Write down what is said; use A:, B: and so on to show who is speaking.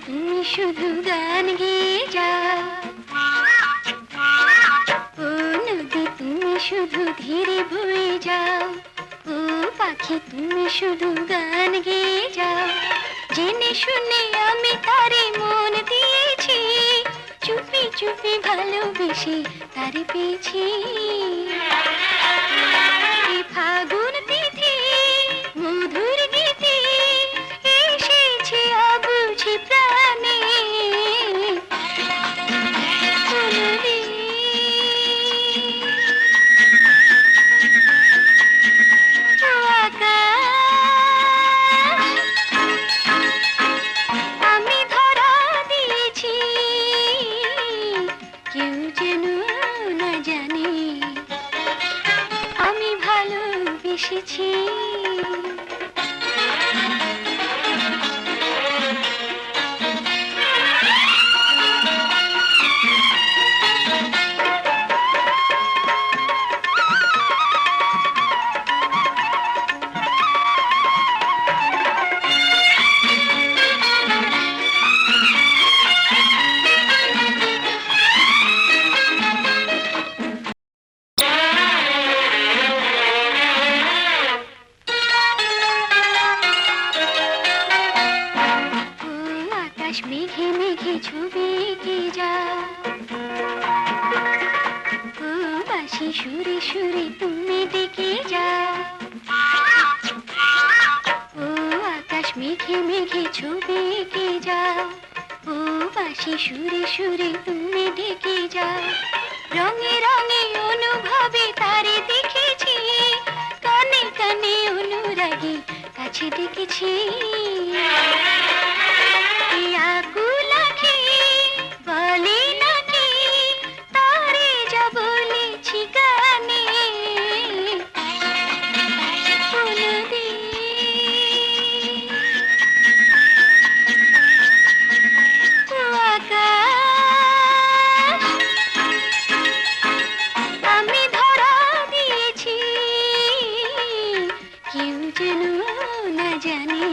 A: তুমি শুধু গান গেয়ে যাও, ও নদী তুমি শুধু ধীরে বয়ে যাও, ও পাখি তুমি শুধু গান গেয়ে যাও। জেনে শুনে আমি তারে মন দিয়েছি, চুপি চুপি ভালোবেসে তারে পেয়েছি। এই ফাগুন তিথি মধুর গীতি এসেছে অবুঝি প্রাণে, আমি ধরা দিয়েছি, কেউ যেন না জানে আমি ভালোবেসেছি। আকাশ মেঘে মেঘে ছবি এঁকে যায়, ও বাঁশি সুরে সুরে তুমি ডেকে যাও, ও আকাশ মেঘে মেঘে ছবি এঁকে যাও, ও বাঁশি সুরে সুরে তুমি ডেকে যাও। রঙে রঙে অনুভবে তারে দেখেছি, কানে কানে অনুরাগে কাছে ডেকেছি। আকুল আঁখি বলে নাকি তারে যা বলেছি গানে, আমি ধরা দিয়েছি, কেউ যেন না জানে